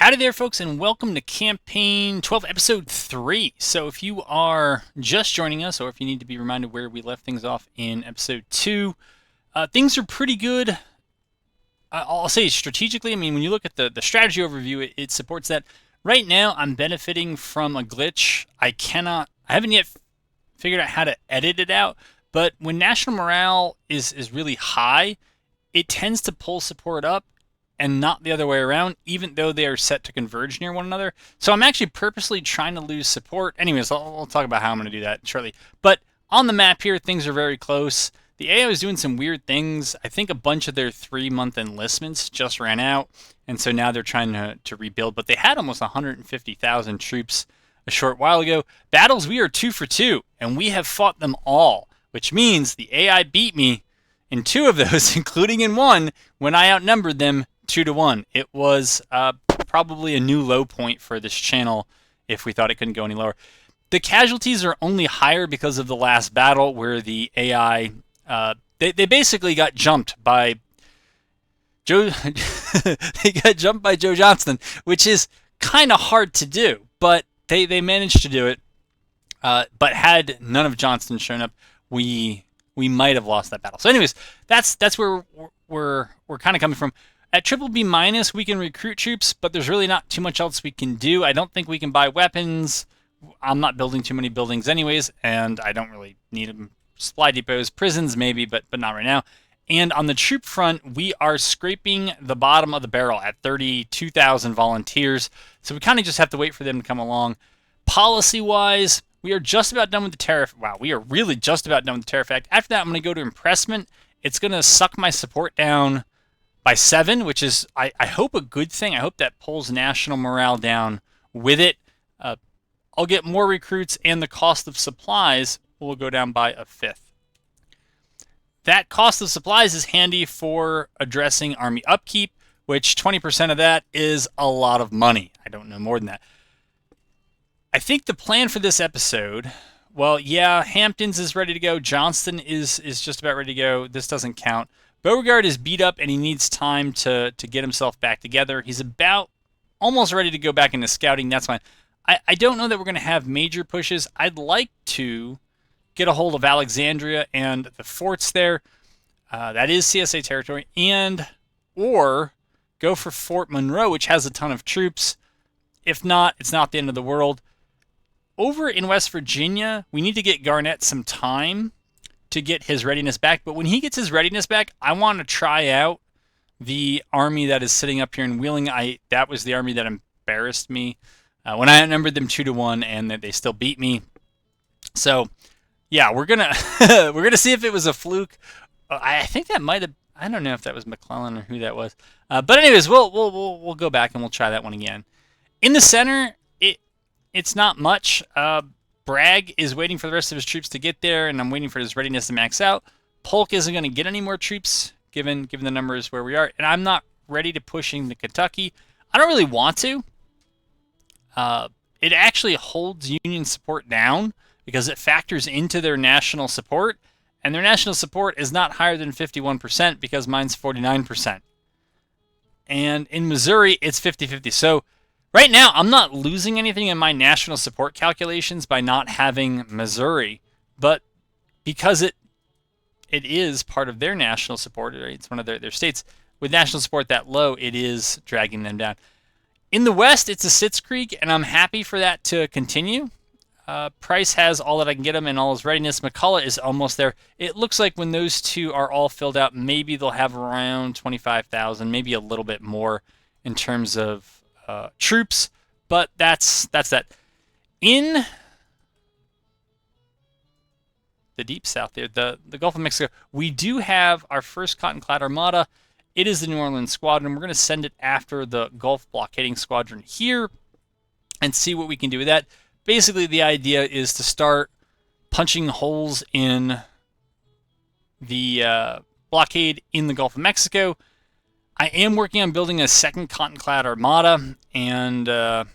Howdy there, folks, and welcome to Campaign 12, Episode 3. So if you are just joining us, or if you need to be reminded where we left things off in Episode 2, things are pretty good. I'll say strategically. I mean, when you look at the strategy overview, it supports that. Right now, I'm benefiting from a glitch. I haven't yet figured out how to edit it out, but when national morale is really high, it tends to pull support up and not the other way around, even though they are set to converge near one another. So I'm actually purposely trying to lose support. Anyways, I'll talk about how I'm going to do that shortly. But on the map here, things are very close. The AI is doing some weird things. I think a bunch of their 3-month enlistments just ran out, and so now they're trying to rebuild. But they had almost 150,000 troops a short while ago. Battles, we are 2 for 2, and we have fought them all, which means the AI beat me in 2 of those, including in 1, when I outnumbered them 2-1. It was probably a new low point for this channel if we thought it couldn't go any lower. The casualties are only higher because of the last battle where the AI, they basically got jumped by Joe. They got jumped by Joe Johnston, which is kind of hard to do, but they managed to do it. But had none of Johnston shown up, we might have lost that battle. So anyways, that's where we're kind of coming from. At B minus, we can recruit troops, but there's really not too much else we can do. I don't think we can buy weapons. I'm not building too many buildings anyways, and I don't really need them. Supply depots, prisons maybe, but not right now. And on the troop front, we are scraping the bottom of the barrel at 32,000 volunteers. So we kind of just have to wait for them to come along. Policy-wise, we are just about done with the tariff. Wow, we are really just about done with the tariff act. After that, I'm going to go to impressment. It's going to suck my support down by 7, which is, I hope, a good thing. I hope that pulls national morale down with it. I'll get more recruits, and the cost of supplies will go down by a 5th. That cost of supplies is handy for addressing army upkeep, which 20% of that is a lot of money. I don't know more than that. I think the plan for this episode, well, yeah, Hamptons is ready to go. Johnston is just about ready to go. This doesn't count. Beauregard is beat up, and he needs time to get himself back together. He's about almost ready to go back into scouting. That's fine. I don't know that we're going to have major pushes. I'd like to get a hold of Alexandria and the forts there. That is CSA territory. Or go for Fort Monroe, which has a ton of troops. If not, it's not the end of the world. Over in West Virginia, we need to get Garnett some time to get his readiness back. But when he gets his readiness back, I want to try out the army that is sitting up here in Wheeling. That was the army that embarrassed me when I outnumbered them 2-1, and that they still beat me. So, yeah, we're gonna we're gonna see if it was a fluke. I think that might have. I don't know if that was McClellan or who that was. But anyways, we'll go back and we'll try that one again. In the center, it's not much. Bragg is waiting for the rest of his troops to get there, and I'm waiting for his readiness to max out. Polk isn't going to get any more troops, given the numbers where we are, and I'm not ready to push into Kentucky. I don't really want to. It actually holds Union support down because it factors into their national support, and their national support is not higher than 51% because mine's 49%. And in Missouri, it's 50-50. So right now, I'm not losing anything in my national support calculations by not having Missouri, but because it is part of their national support, right? It's one of their states, with national support that low, it is dragging them down. In the West, it's a Sitzkrieg, and I'm happy for that to continue. Price has all that I can get him and all his readiness. McCullough is almost there. It looks like when those two are all filled out, maybe they'll have around 25,000, maybe a little bit more in terms of troops, but that's that. In the deep south there, the Gulf of Mexico, we do have our first cotton-clad armada. It is the New Orleans Squadron. We're going to send it after the Gulf blockading squadron here and see what we can do with that. Basically, the idea is to start punching holes in the blockade in the Gulf of Mexico. I am working on building a second cotton-clad armada, and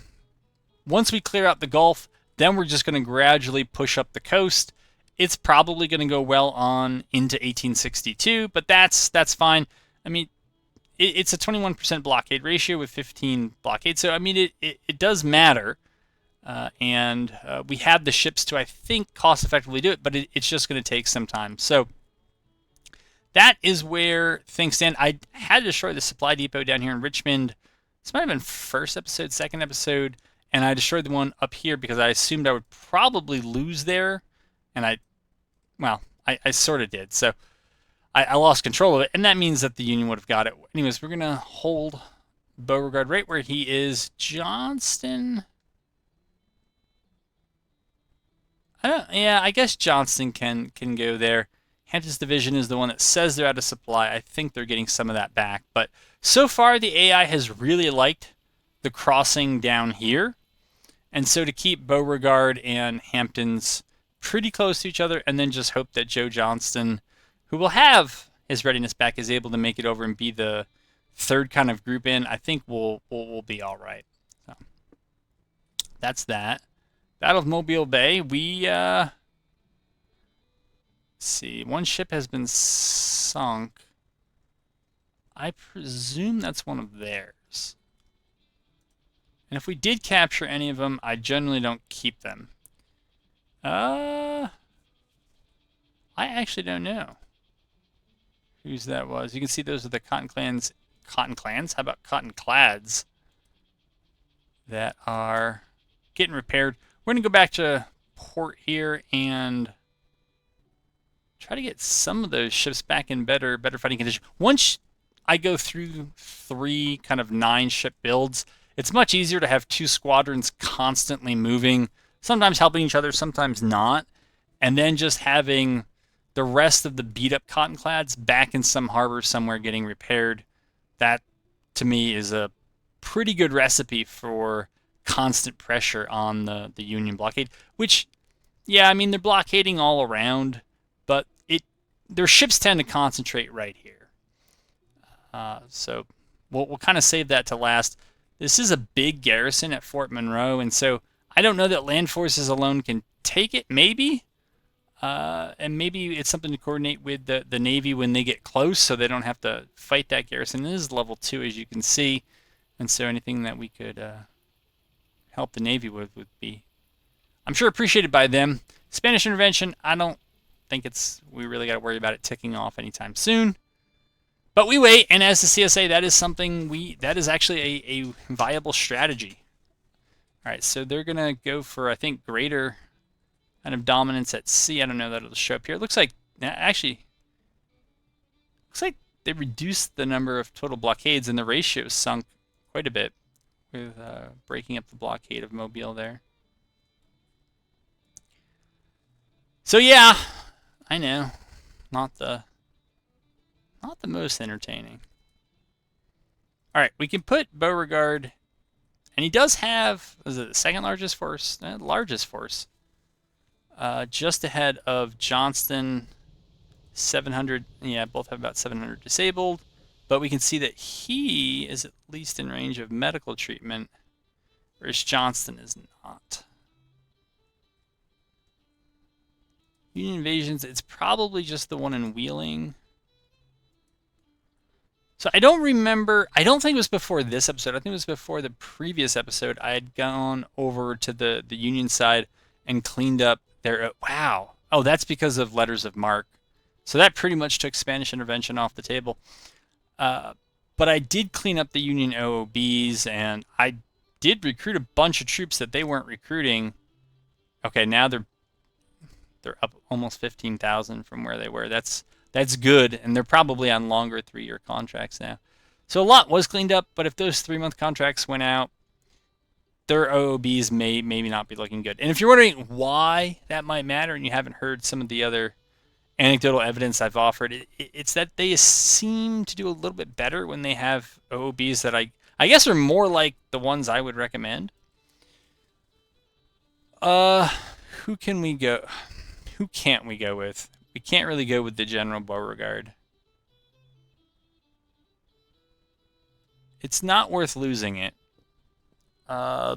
once we clear out the Gulf, then we're just going to gradually push up the coast. It's probably going to go well on into 1862, but that's fine. I mean, it's a 21% blockade ratio with 15 blockade. So I mean, it does matter. And we have the ships to, I think, cost effectively do it, but it's just going to take some time. So that is where things stand. I had to destroy the supply depot down here in Richmond. This might have been first episode, second episode, and I destroyed the one up here because I assumed I would probably lose there, and I sort of did. So I lost control of it, and that means that the Union would have got it. Anyways, we're gonna hold Beauregard right where he is. Johnston. I guess Johnston can go there. Hampton's division is the one that says they're out of supply. I think they're getting some of that back. But so far, the AI has really liked the crossing down here. And so to keep Beauregard and Hampton's pretty close to each other, and then just hope that Joe Johnston, who will have his readiness back, is able to make it over and be the third kind of group in, I think we'll be all right. So that's that. Battle of Mobile Bay. We see, one ship has been sunk. I presume that's one of theirs. And if we did capture any of them, I generally don't keep them. I actually don't know whose that was. You can see those are the Cotton Clans. Cotton Clans? How about Cotton Clads that are getting repaired? We're going to go back to port here and try to get some of those ships back in better fighting condition. Once I go through 3 kind of 9 ship builds, it's much easier to have 2 squadrons constantly moving, sometimes helping each other, sometimes not, and then just having the rest of the beat up Cottonclads back in some harbor somewhere getting repaired. That, to me, is a pretty good recipe for constant pressure on the Union blockade, which, yeah, I mean, they're blockading all around, but their ships tend to concentrate right here. So we'll kind of save that to last. This is a big garrison at Fort Monroe, and so I don't know that land forces alone can take it, maybe. And maybe it's something to coordinate with the Navy when they get close so they don't have to fight that garrison. This is level 2, as you can see, and so anything that we could help the Navy with would be, I'm sure, appreciated by them. Spanish intervention, I don't think we really got to worry about it ticking off anytime soon. But we wait, and as the CSA, that is something that is actually a viable strategy. All right, so they're going to go for, I think, greater kind of dominance at sea. I don't know that it'll show up here. It looks like, actually, looks like they reduced the number of total blockades, and the ratio sunk quite a bit with breaking up the blockade of Mobile there. So yeah, I know, not the most entertaining. All right, we can put Beauregard, and he does have, is it the second largest force? Largest force. Just ahead of Johnston, 700. Yeah, both have about 700 disabled. But we can see that he is at least in range of medical treatment, whereas Johnston is not. Union invasions, it's probably just the one in Wheeling. So I don't remember, I don't think it was before this episode, I think it was before the previous episode, I had gone over to the Union side and cleaned up their, wow. Oh, that's because of letters of marque. So that pretty much took Spanish intervention off the table. But I did clean up the Union OOBs, and I did recruit a bunch of troops that they weren't recruiting. Okay, now they're up almost 15,000 from where they were. That's good, and they're probably on longer 3-year contracts now. So a lot was cleaned up, but if those 3-month contracts went out, their OOBs may maybe not be looking good. And if you're wondering why that might matter and you haven't heard some of the other anecdotal evidence I've offered, it's that they seem to do a little bit better when they have OOBs that I guess are more like the ones I would recommend. Who can we go? Who can't we go with? We can't really go with the General Beauregard. It's not worth losing it. I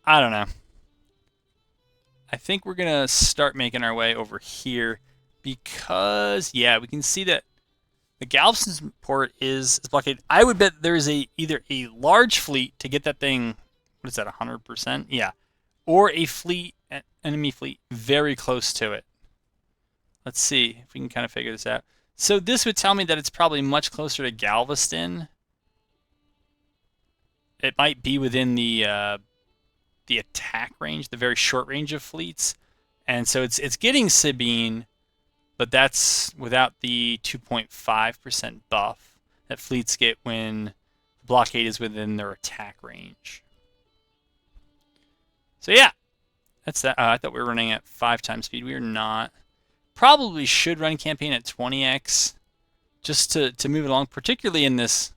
don't know. I think we're going to start making our way over here because, yeah, we can see that the Galveston port is blockaded. I would bet there's either a large fleet to get that thing, what is that, 100%? Yeah. Or a fleet, an enemy fleet, very close to it. Let's see if we can kind of figure this out. So this would tell me that it's probably much closer to Galveston. It might be within the attack range, the very short range of fleets. And so it's getting Sabine, but that's without the 2.5% buff that fleets get when the blockade is within their attack range. So yeah, that's that. I thought we were running at 5 times speed. We are not. Probably should run campaign at 20x just to move it along, particularly in this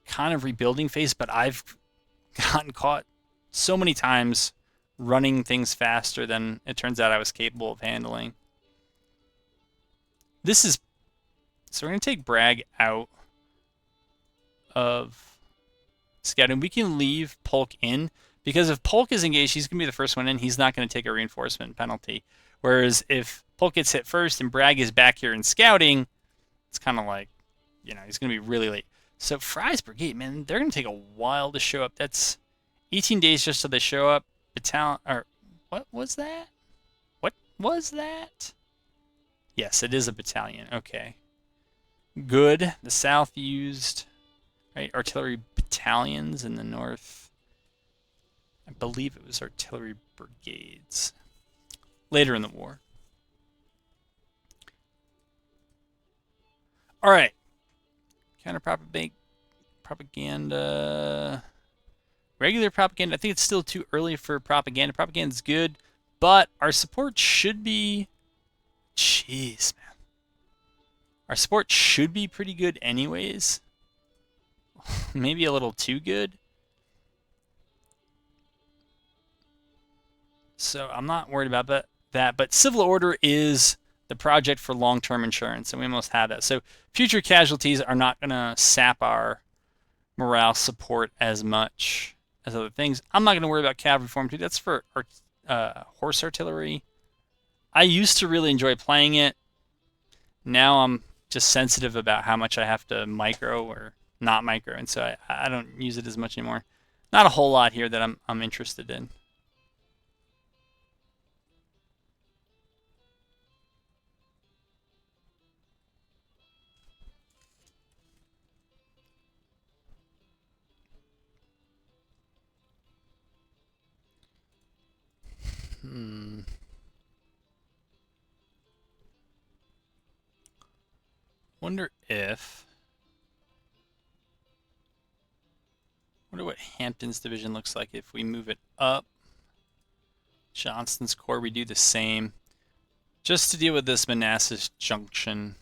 kind of rebuilding phase, but I've gotten caught so many times running things faster than it turns out I was capable of handling. So we're going to take Bragg out of scouting. We can leave Polk in, because if Polk is engaged, he's going to be the first one in. He's not going to take a reinforcement penalty. Whereas if Polk gets hit first and Bragg is back here in scouting, it's kind of like, he's going to be really late. So Fry's brigade, man, they're going to take a while to show up. That's 18 days just so they show up. Battalion, or what was that? What was that? Yes, it is a battalion. Okay. Good. The South used artillery battalions, in the North, I believe it was artillery brigades later in the war. All right. Counter propaganda. Regular propaganda. I think it's still too early for propaganda. Propaganda's good, but our support should be... Jeez, man. Our support should be pretty good anyways. Maybe a little too good. So I'm not worried about that. But civil order is the project for long-term insurance, and we almost have that. So future casualties are not going to sap our morale support as much as other things. I'm not going to worry about cavalry form 2. That's for horse artillery. I used to really enjoy playing it. Now I'm just sensitive about how much I have to micro or not micro, and so I don't use it as much anymore. Not a whole lot here that I'm interested in. Wonder what Hampton's division looks like if we move it up. Johnston's Corps, we do the same. Just to deal with this Manassas Junction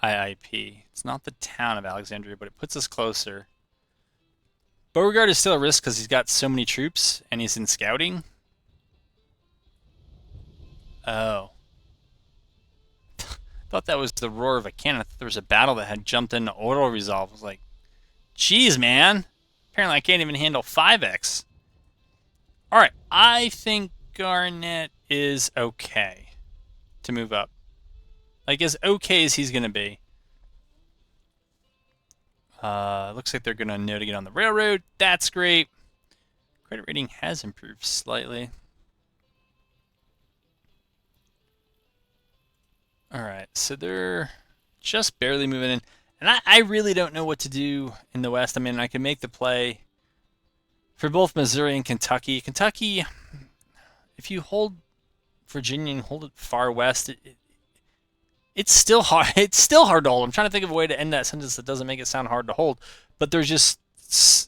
IIP. It's not the town of Alexandria, but it puts us closer. Beauregard is still a risk because he's got so many troops and he's in scouting. Oh. Thought that was the roar of a cannon. I thought there was a battle that had jumped into auto resolve. I was like, geez, man. Apparently I can't even handle 5x. Alright, I think Garnett is okay to move up. Like, as okay as he's going to be. Looks like they're going to know to get on the railroad. That's great. Credit rating has improved slightly. Alright, so they're just barely moving in. And I really don't know what to do in the West. I mean, I can make the play for both Missouri and Kentucky. Kentucky, if you hold Virginia and hold it far west, it's still hard. It's still hard to hold. I'm trying to think of a way to end that sentence that doesn't make it sound hard to hold. But there's just,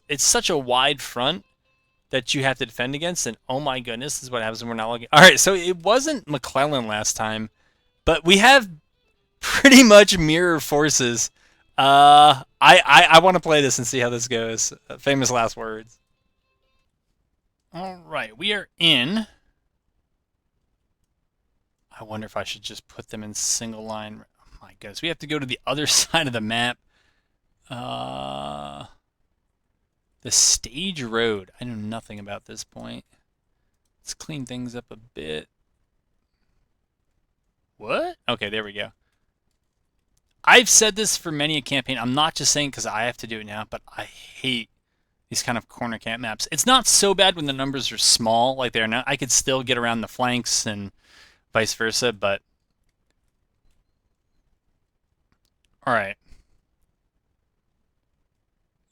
it's such a wide front that you have to defend against. And oh my goodness, this is what happens when we're not looking. All right, so it wasn't McClellan last time, but we have pretty much mirror forces. I want to play this and see how this goes. Famous last words. All right, we are in. I wonder if I should just put them in single line. Oh my goodness, we have to go to the other side of the map. The stage road. I know nothing about this point. Let's clean things up a bit. What? Okay, there we go. I've said this for many a campaign. I'm not just saying because I have to do it now, but I hate these kind of corner camp maps. It's not so bad when the numbers are small like they are now. I could still get around the flanks and vice versa, but all right.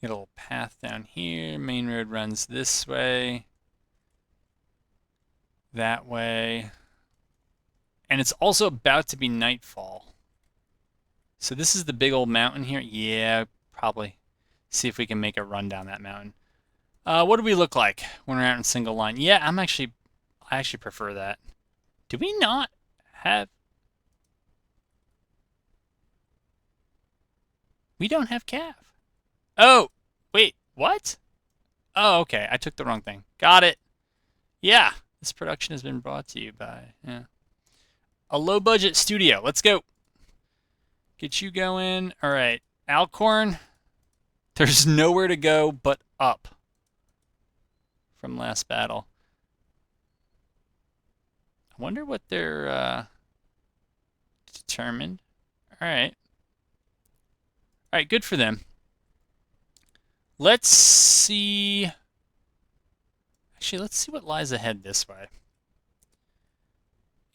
Get a little path down here. Main road runs this way, that way. And it's also about to be nightfall. So this is the big old mountain here. Yeah, probably. See if we can make a run down that mountain. What do we look like when we're out in single line? Yeah, I actually prefer that. Do we not have... We don't have cav. Oh, wait, what? Oh, okay, I took the wrong thing. Got it. Yeah, this production has been brought to you by a low-budget studio. Let's go. Get you going. All right, Alcorn. There's nowhere to go but up from last battle. I wonder what they're determined. All right. All right, good for them. Let's see. Actually, let's see what lies ahead this way.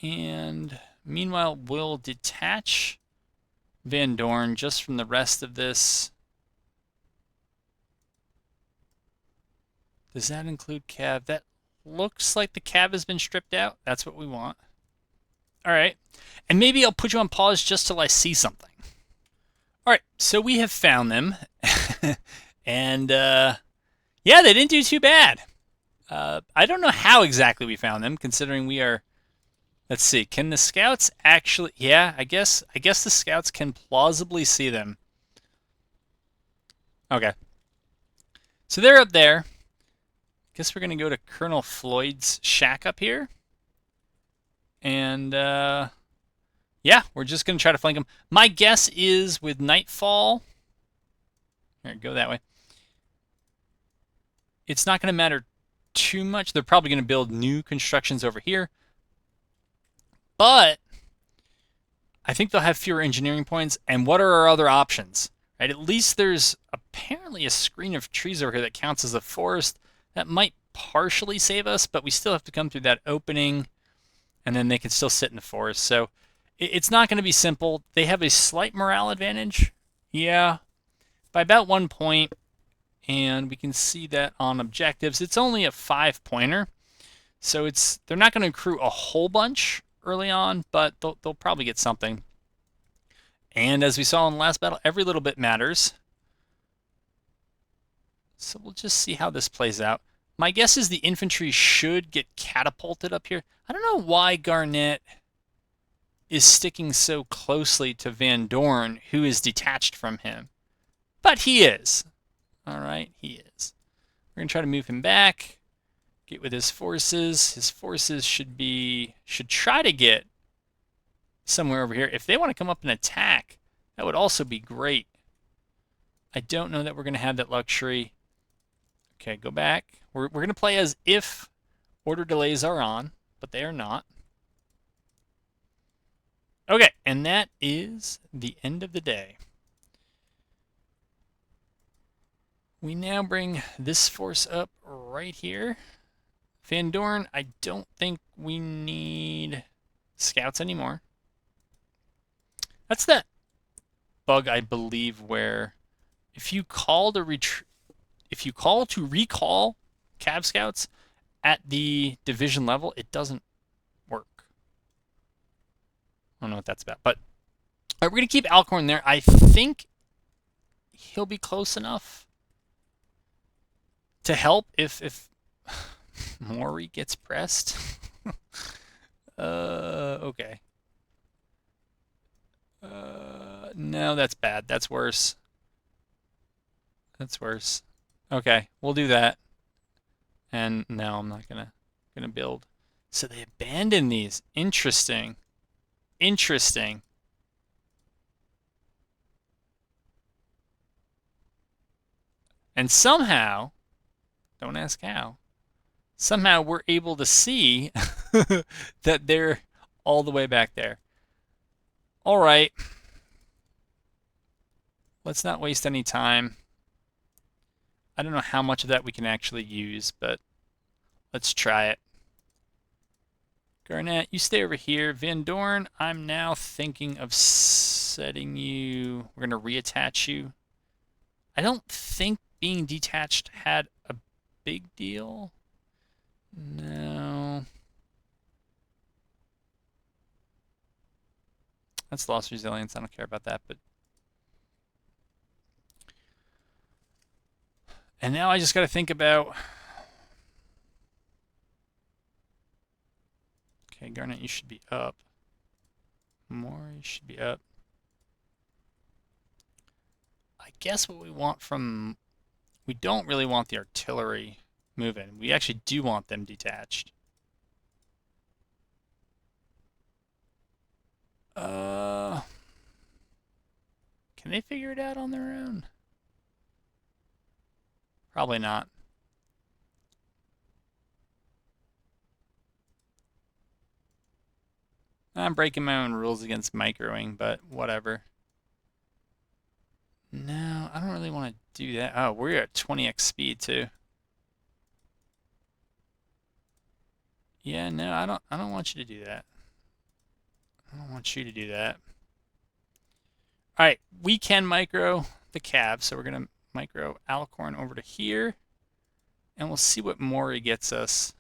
And meanwhile, we'll detach Van Dorn just from the rest of this. Does that include cav? That looks like the cav has been stripped out. That's what we want. All right. And maybe I'll put you on pause just till I see something. All right. So we have found them. And yeah, they didn't do too bad. I don't know how exactly we found them, considering we are... Let's see. Can the scouts actually... Yeah, I guess the scouts can plausibly see them. Okay. So they're up there. Guess we're going to go to Colonel Floyd's shack up here. And, yeah, we're just going to try to flank them. My guess is with nightfall... Here, go that way. It's not going to matter too much. They're probably going to build new constructions over here. But I think they'll have fewer engineering points. And what are our other options? Right? At least there's apparently a screen of trees over here that counts as a forest. That might partially save us, but we still have to come through that opening. And then they can still sit in the forest. So it's not going to be simple. They have a slight morale advantage. Yeah. By about 1 point. And we can see that on objectives. It's only a 5-pointer. So they're not going to accrue a whole bunch early on, but they'll probably get something. And as we saw in the last battle, every little bit matters. So we'll just see how this plays out. My guess is the infantry should get catapulted up here. I don't know why Garnett is sticking so closely to Van Dorn, who is detached from him. But he is. All right, he is. We're going to try to move him back. Get with his forces. His forces should try to get somewhere over here. If they want to come up and attack, that would also be great. I don't know that we're going to have that luxury. Okay, go back. We're going to play as if order delays are on, but they are not. Okay, and that is the end of the day. We now bring this force up right here. Van Dorn, I don't think we need scouts anymore. That's that bug, I believe, where if you call to recall Cav Scouts at the division level, it doesn't work. I don't know what that's about, but we're going to keep Alcorn there. I think he'll be close enough to help if Maury gets pressed. Okay. No, that's bad. That's worse. That's worse. Okay, we'll do that. And no, I'm not gonna build. So they abandoned these. Interesting. Interesting. And somehow, don't ask how, somehow we're able to see that they're all the way back there. All right. Let's not waste any time. I don't know how much of that we can actually use, but let's try it. Garnett, you stay over here. Van Dorn, I'm now thinking of setting you... We're going to reattach you. I don't think being detached had a big deal. No. That's lost resilience. I don't care about that, but... And now I just got to think about... Okay, Garnet, you should be up. More, you should be up. I guess what we want from... We don't really want the artillery moving. We actually do want them detached. Can they figure it out on their own? Probably not. I'm breaking my own rules against microing, but whatever. No, I don't really want to do that. Oh, we're at 20x speed too. Yeah, no, I don't want you to do that. I don't want you to do that. All right, we can micro the cab, so we're gonna micro Alicorn over to here, and we'll see what Mori gets us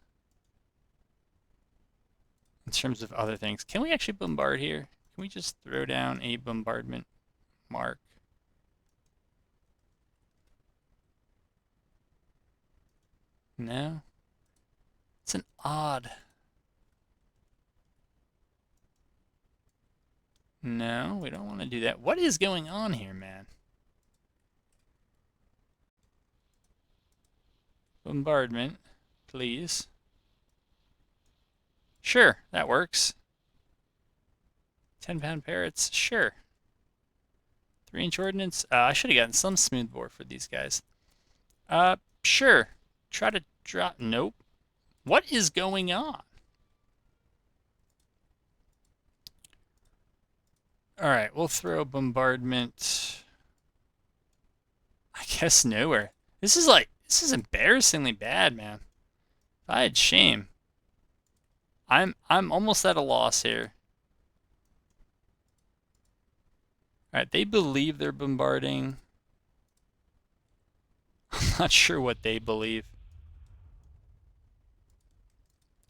in terms of other things. Can we actually bombard here? Can we just throw down a bombardment mark? No. It's an odd. No, we don't want to do that. What is going on here, man? Bombardment, please. Sure, that works. 10-pound parrots, sure. 3-inch ordnance. I should have gotten some smoothbore for these guys. Sure. Try to drop. Nope. What is going on? All right, we'll throw bombardment. I guess nowhere. This is embarrassingly bad, man. If I had shame. I'm almost at a loss here. All right, they believe they're bombarding. I'm not sure what they believe.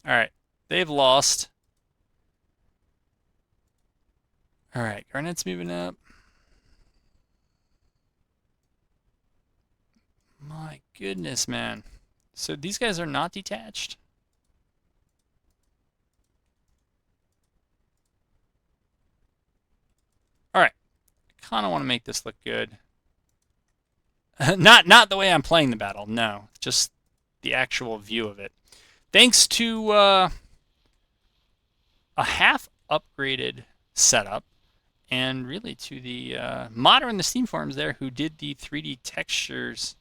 All right, they've lost. All right, Garnett's moving up. My goodness, man. So these guys are not detached? All right. Kind of want to make this look good. Not the way I'm playing the battle, no. Just the actual view of it. Thanks to a half upgraded setup, and really to the modder in the Steam forums there who did the 3D textures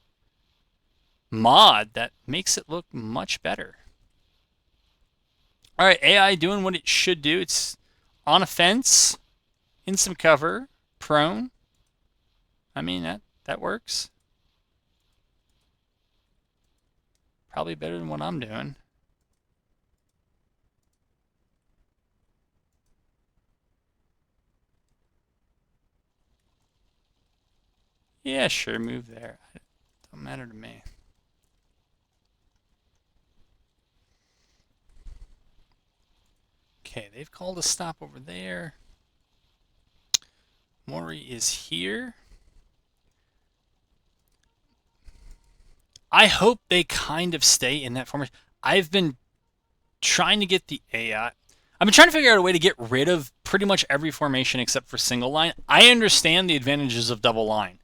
mod that makes it look much better. All right, AI doing what it should do. It's on a fence, in some cover, prone. I mean, that works. Probably better than what I'm doing. Yeah, sure, move there. It don't matter to me. Okay, they've called a stop over there. Mori is here. I hope they kind of stay in that formation. I've been trying to get the AI. I've been trying to figure out a way to get rid of pretty much every formation except for single line. I understand the advantages of double line.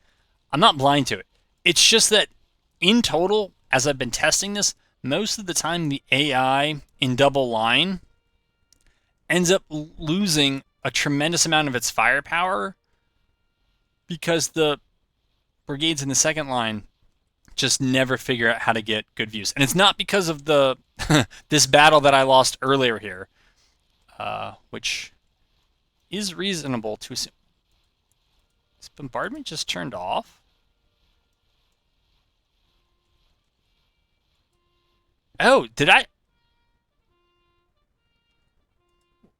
I'm not blind to it. It's just that in total, as I've been testing this, most of the time the AI in double line ends up losing a tremendous amount of its firepower because the brigades in the second line just never figure out how to get good views. And it's not because of the this battle that I lost earlier here, which is reasonable to assume. Is bombardment just turned off? Oh, did I?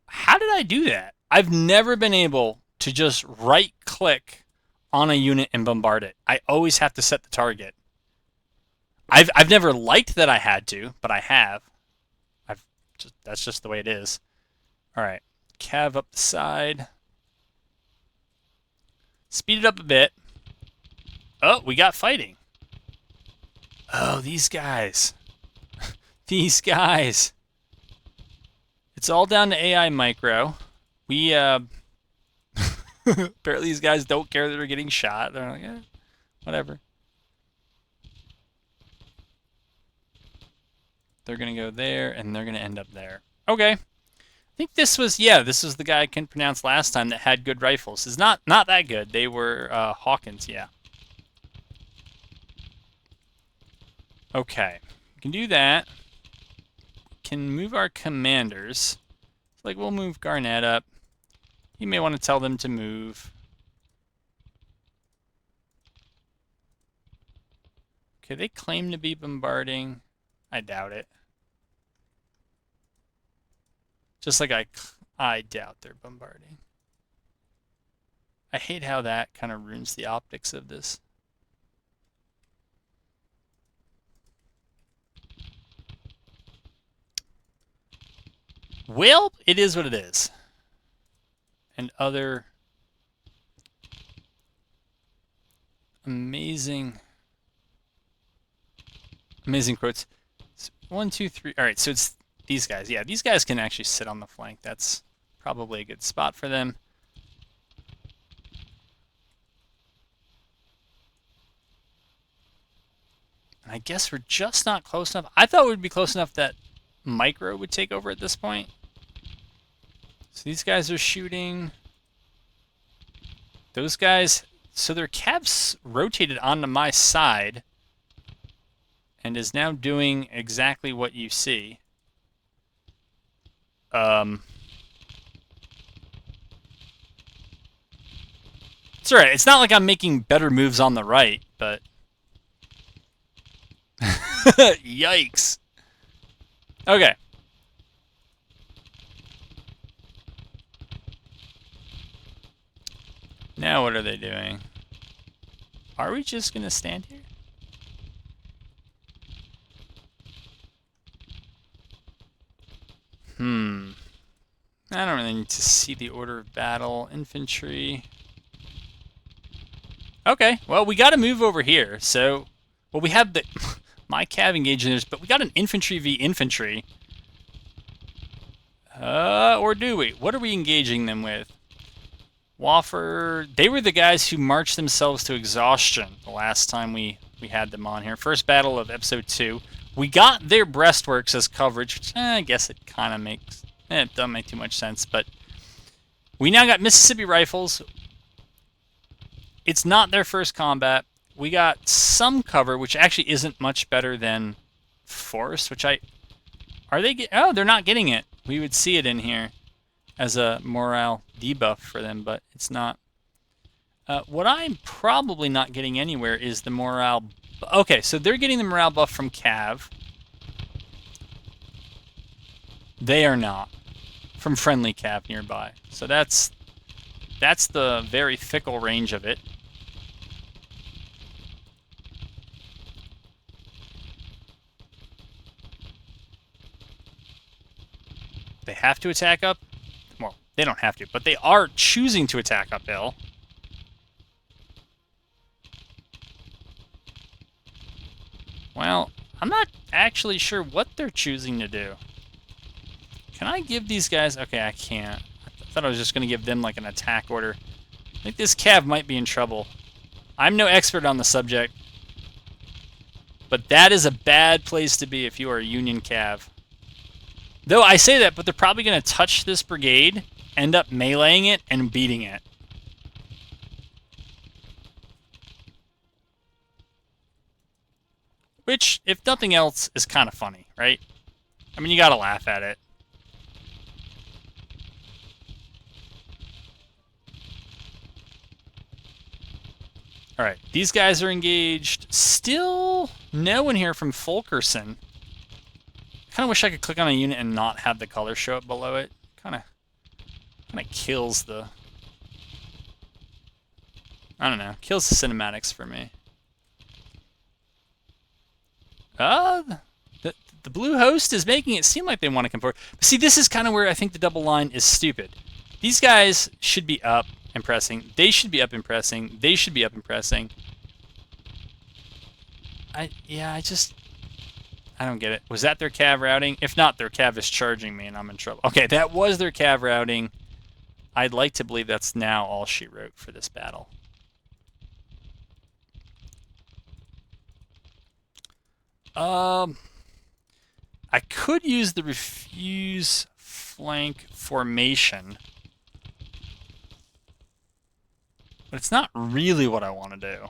How did I do that? I've never been able to just right-click on a unit and bombard it. I always have to set the target. I've never liked that I had to, but I have. That's just the way it is. All right, cav up the side. Speed it up a bit. Oh, we got fighting. Oh, these guys. These guys. It's all down to AI micro. We, apparently these guys don't care that they're getting shot. They're like, whatever. They're going to go there, and they're going to end up there. Okay. I think this was, this was the guy I couldn't pronounce last time that had good rifles. It's not that good. They were Hawkins, yeah. Okay. We can do that. We can move our commanders. Like, we'll move Garnett up. You may want to tell them to move. Okay, they claim to be bombarding. I doubt it. Just like I doubt they're bombarding. I hate how that kind of ruins the optics of this. Well, it is what it is. And other amazing quotes. 1, 2, 3. All right, so it's these guys. Yeah, these guys can actually sit on the flank. That's probably a good spot for them. And I guess we're just not close enough. I thought we'd be close enough that micro would take over at this point. So these guys are shooting. Those guys, so their cavs rotated onto my side and is now doing exactly what you see. It's alright. It's not like I'm making better moves on the right, but yikes. Okay. Now what are they doing? Are we just going to stand here? I don't really need to see the order of battle. Infantry. Okay, well, we got to move over here. So, well, we have the my cav engaging this, but we got an infantry v infantry. Or do we? What are we engaging them with? Waffer. They were the guys who marched themselves to exhaustion the last time we had them on here. First battle of episode 2. We got their breastworks as coverage, which I guess it kind of makes... it doesn't make too much sense, but... We now got Mississippi rifles. It's not their first combat. We got some cover, which actually isn't much better than force, which I... Are they... Oh, they're not getting it. We would see it in here as a morale debuff for them, but it's not. What I'm probably not getting anywhere is the morale... Okay, so they're getting the morale buff from Cav. They are not. From friendly Cav nearby. So that's the very fickle range of it. They have to attack up? Well, they don't have to, but they are choosing to attack uphill. Well, I'm not actually sure what they're choosing to do. Can I give these guys... Okay, I can't. I thought I was just going to give them like an attack order. I think this Cav might be in trouble. I'm no expert on the subject, but that is a bad place to be if you are a Union Cav. Though I say that, but they're probably going to touch this brigade, end up meleeing it, and beating it. Which, if nothing else, is kind of funny, right? I mean, you gotta laugh at it. Alright, these guys are engaged. Still no one here from Fulkerson. Kind of wish I could click on a unit and not have the color show up below it. Kind of kills the... I don't know. Kills the cinematics for me. The blue host is making it seem like they want to come forward. But see, this is kind of where I think the double line is stupid. These guys should be up and pressing. They should be up and pressing. They should be up and pressing. I don't get it. Was that their cav routing? If not, their cav is charging me and I'm in trouble. Okay, that was their cav routing. I'd like to believe that's now all she wrote for this battle. I could use the refuse flank formation, but it's not really what I want to do.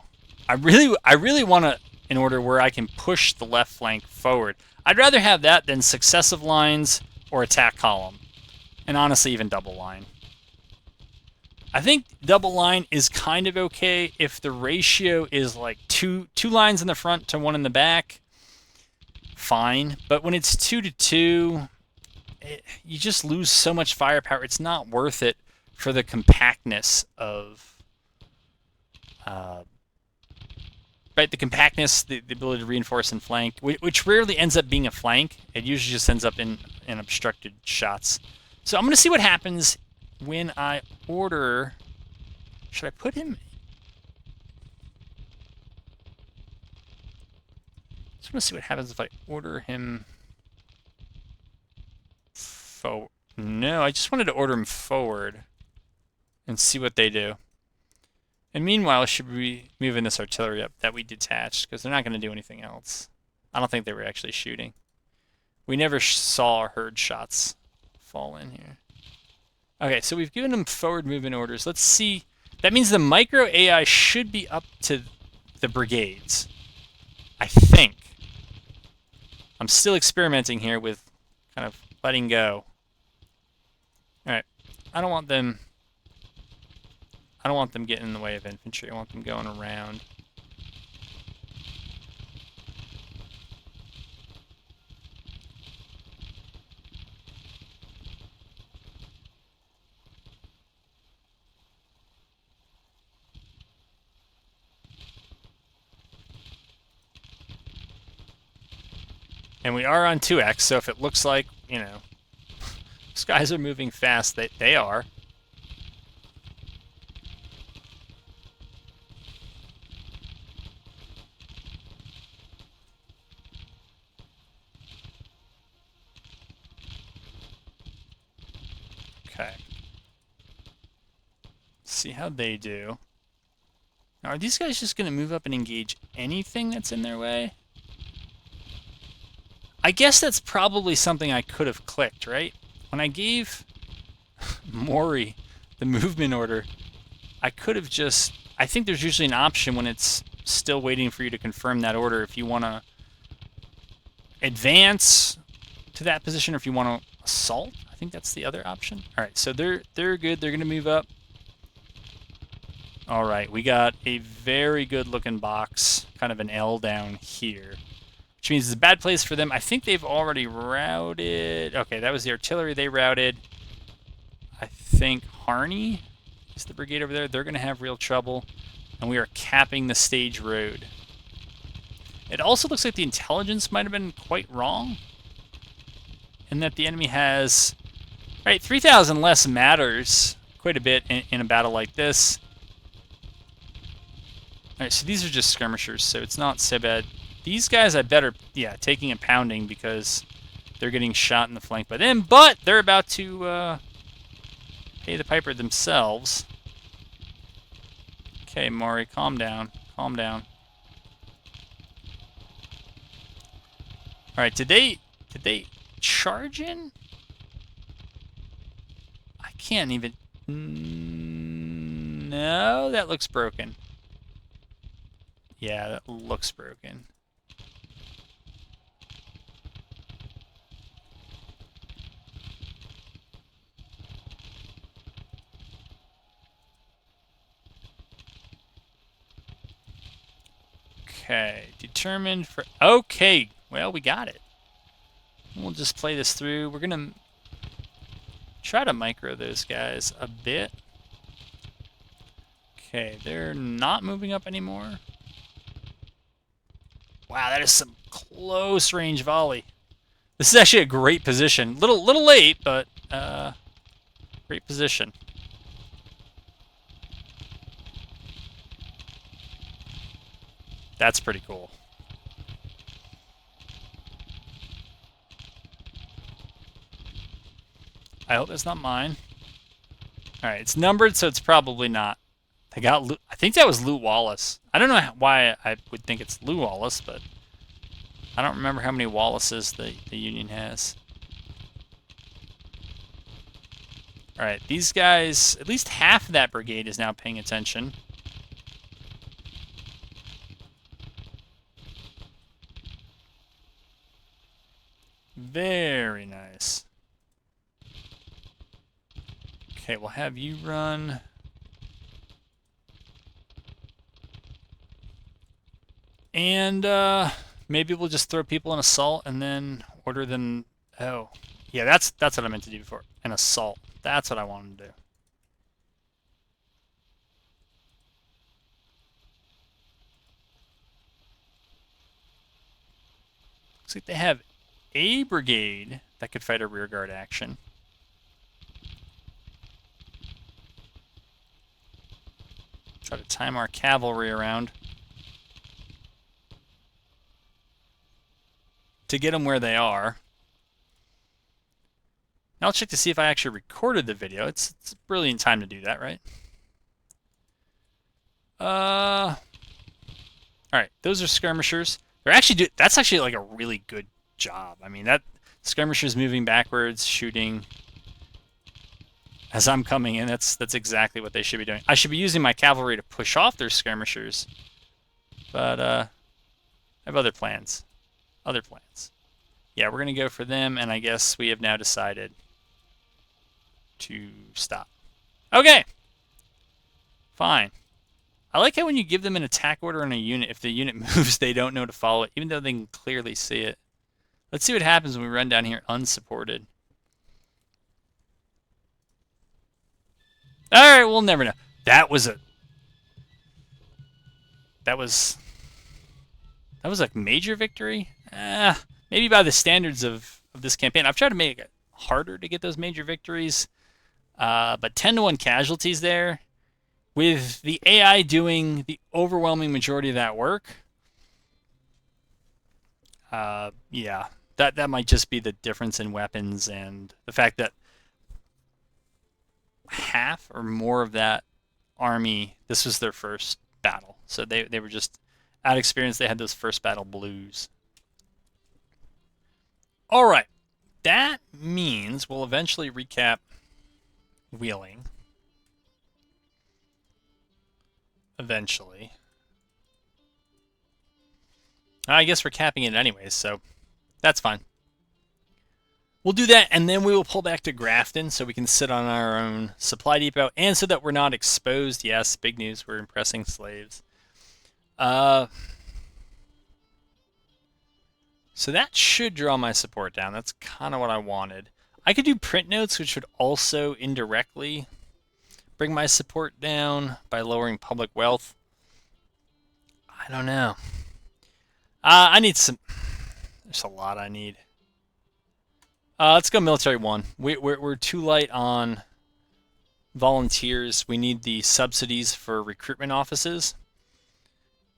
I really want to, in order where I can push the left flank forward. I'd rather have that than successive lines or attack column, and honestly, even double line. I think double line is kind of okay if the ratio is like two lines in the front to one in the back. Fine, but when it's 2 to 2, you just lose so much firepower. It's not worth it for the compactness of, right? The compactness, the ability to reinforce and flank, which rarely ends up being a flank. It usually just ends up in obstructed shots. So I'm going to see what happens when I order. Should I put him? I'm going to see what happens if I order him forward. No, I just wanted to order him forward and see what they do. And meanwhile, should we be moving this artillery up that we detached? Because they're not going to do anything else. I don't think they were actually shooting. We never saw or heard shots fall in here. Okay, so we've given them forward movement orders. Let's see. That means the micro AI should be up to the brigades. I think. I'm still experimenting here with kind of letting go. Alright. I don't want them getting in the way of infantry. I want them going around. And we are on 2x, so if it looks like, you know, these guys are moving fast, they are. Okay. See how they do. Now, are these guys just going to move up and engage anything that's in their way? I guess that's probably something I could have clicked, right? When I gave Maury the movement order, I could have just... I think there's usually an option when it's still waiting for you to confirm that order if you want to advance to that position or if you want to assault. I think that's the other option. All right, so they're good. They're going to move up. All right, we got a very good looking box, kind of an L down here. Which means it's a bad place for them. I think they've already routed... Okay, that was the artillery they routed. I think Harney is the brigade over there. They're going to have real trouble. And we are capping the stage road. It also looks like the intelligence might have been quite wrong. And that the enemy has... Right, 3,000 less matters quite a bit in a battle like this. Alright, so these are just skirmishers, so it's not so bad. These guys, I better, yeah, taking a pounding because they're getting shot in the flank by them, but they're about to pay the piper themselves. Okay, Maury, calm down. Calm down. Alright, did they charge in? I can't even... No, that looks broken. Yeah, that looks broken. Okay, determined for... Okay, well, we got it. We'll just play this through. We're going to try to micro those guys a bit. Okay, they're not moving up anymore. Wow, that is some close range volley. This is actually a great position. Little late, but great position. That's pretty cool. I hope that's not mine. All right, it's numbered, so it's probably not. They got. I think that was Lew Wallace. I don't know why I would think it's Lew Wallace, but I don't remember how many Wallaces the Union has. All right, these guys. At least half of that brigade is now paying attention. Very nice. Okay, we'll have you run. And maybe we'll just throw people in assault and then order them. Oh, yeah, that's what I meant to do before. An assault. That's what I wanted to do. Looks like they have a brigade that could fight a rearguard action. Try to time our cavalry around to get them where they are. Now I'll check to see if I actually recorded the video. It's a brilliant time to do that, right? All right, those are skirmishers. They're actually that's actually like a really good job. I mean, that skirmishers moving backwards, shooting as I'm coming in. That's exactly what they should be doing. I should be using my cavalry to push off their skirmishers, but I have other plans. Other plans. Yeah, we're gonna go for them, and I guess we have now decided to stop. Okay, fine. I like how when you give them an attack order on a unit, if the unit moves, they don't know to follow it, even though they can clearly see it. Let's see what happens when we run down here unsupported. All right, we'll never know. That was like major victory. Maybe by the standards of this campaign. I've tried to make it harder to get those major victories, but 10-1 casualties there. With the AI doing the overwhelming majority of that work, yeah, that might just be the difference in weapons and the fact that half or more of that army, this was their first battle. So they were just out of experience. They had those first battle blues. All right, that means we'll eventually recap Wheeling. Eventually. I guess we're capping it anyways, so that's fine. We'll do that, and then we will pull back to Grafton so we can sit on our own supply depot, and so that we're not exposed. Yes, big news, we're impressing slaves. So that should draw my support down. That's kind of what I wanted. I could do print notes, which would also indirectly bring my support down by lowering public wealth. I don't know. I need some... There's a lot I need. Let's go military 1. We're too light on volunteers. We need the subsidies for recruitment offices.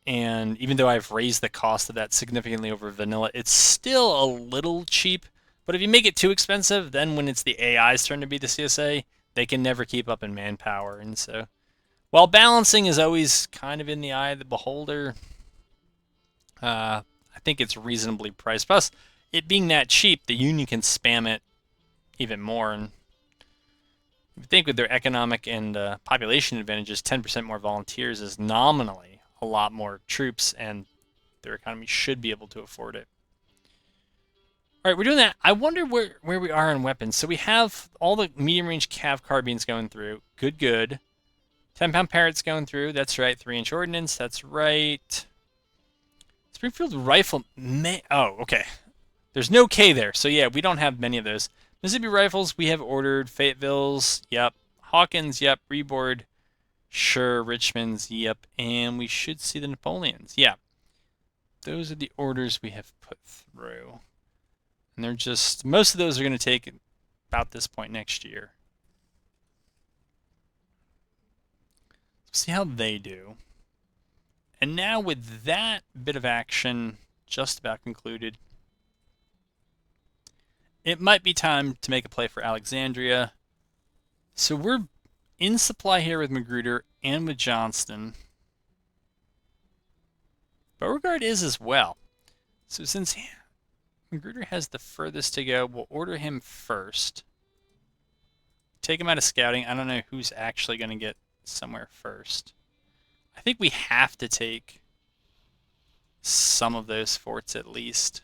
And even though I've raised the cost of that significantly over vanilla, it's still a little cheap. But if you make it too expensive, then when it's the AI's turn to be the CSA, they can never keep up in manpower. And so, while balancing is always kind of in the eye of the beholder, I think it's reasonably priced. Plus, it being that cheap, the Union can spam it even more. And if you think with their economic and population advantages, 10% more volunteers is nominally a lot more troops, and their economy should be able to afford it. All right, we're doing that. I wonder where we are on weapons. So we have all the medium-range cav carbines going through. Good. 10-pound parrots going through. That's right. 3-inch ordnance. That's right. Springfield Rifle oh, okay. There's no K there, so yeah, we don't have many of those. Mississippi Rifles, we have ordered. Fayetteville's, yep. Hawkins, yep. Reboard, sure. Richmond's, yep. And we should see the Napoleons, yeah. Those are the orders we have put through. And they're just, most of those are going to take about this point next year. See how they do. And now with that bit of action just about concluded, it might be time to make a play for Alexandria. So we're in supply here with Magruder and with Johnston. Beauregard is as well. So since Magruder has the furthest to go, we'll order him first. Take him out of scouting. I don't know who's actually going to get somewhere first. I think we have to take some of those forts at least.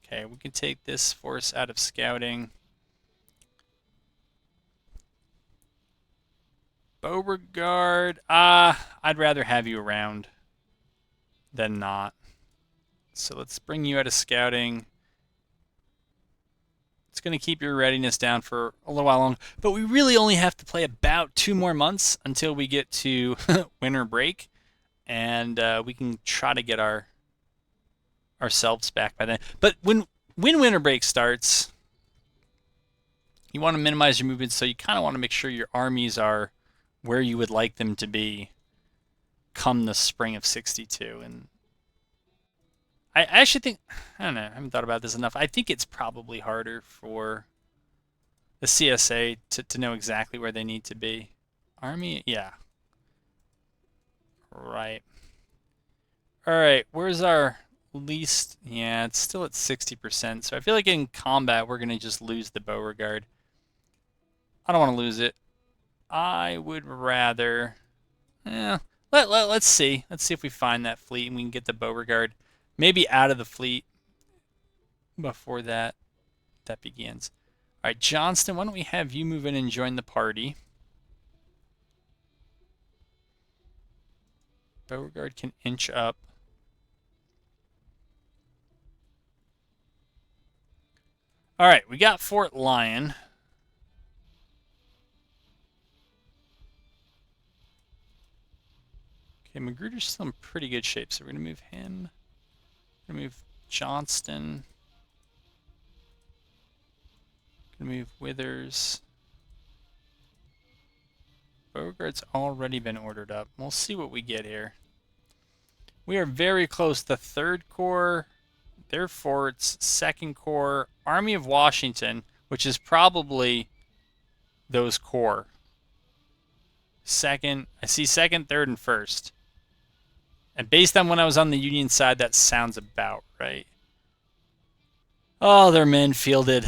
Okay, we can take this force out of scouting. Beauregard, I'd rather have you around than not. So let's bring you out of scouting. It's going to keep your readiness down for a little while longer. But we really only have to play about 2 more months until we get to winter break. And we can try to get ourselves back by then. But when winter break starts, you want to minimize your movements. So you kind of want to make sure your armies are where you would like them to be come the spring of 62. And I actually think, I don't know, I haven't thought about this enough. I think it's probably harder for the CSA to know exactly where they need to be. Army, yeah. Right. Alright, where's our least? Yeah, it's still at 60%. So I feel like in combat, we're going to just lose the Beauregard. I don't want to lose it. I would rather, let's see. Let's see if we find that fleet and we can get the Beauregard maybe out of the fleet before that begins. All right, Johnston, why don't we have you move in and join the party? Beauregard can inch up. All right, we got Fort Lyon. Okay, Magruder's still in pretty good shape, so we're going to move him. We're going to move Johnston. Going to move Withers. Beauregard's already been ordered up. We'll see what we get here. We are very close. The 3rd Corps, their forts, 2nd Corps, Army of Washington, which is probably those corps. 2nd, I see 2nd, 3rd, and 1st. And based on when I was on the Union side, that sounds about right. Oh, their men fielded.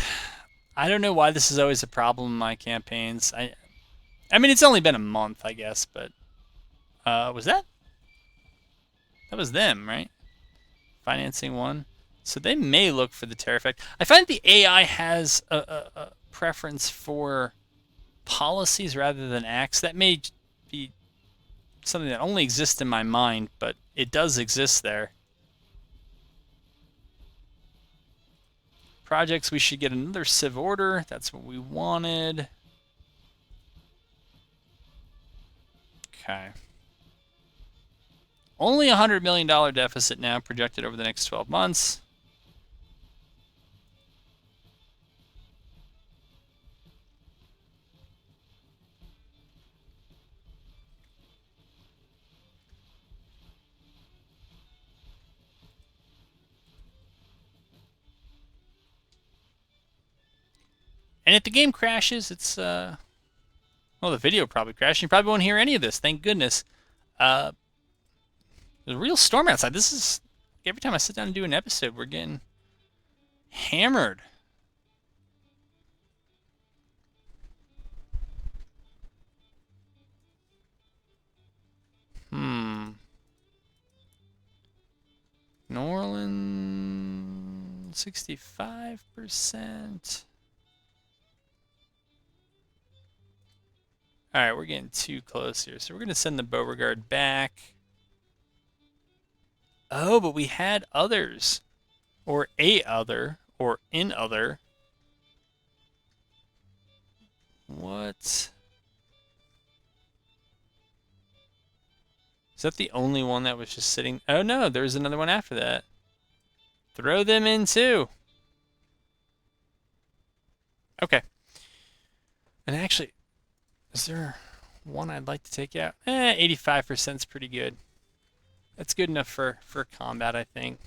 I don't know why this is always a problem in my campaigns. I mean, it's only been a month, I guess, but was that? That was them, right? Financing 1. So they may look for the terror effect. I find the AI has a preference for policies rather than acts. That may be something that only exists in my mind, but it does exist there. Projects, we should get another civ order. That's what we wanted. Okay. Only $100 million deficit now projected over the next 12 months. And if the game crashes, it's, well, the video probably crashed. You probably won't hear any of this. Thank goodness. There's a real storm outside. This is, every time I sit down and do an episode, we're getting hammered. New Orleans, 65%. All right, we're getting too close here. So we're going to send the Beauregard back. Oh, but we had others. Or a other. Or in other. What? Is that the only one that was just sitting? Oh no, there's another one after that. Throw them in too. Okay. And actually, is there one I'd like to take out? 85% is pretty good. That's good enough for combat, I think.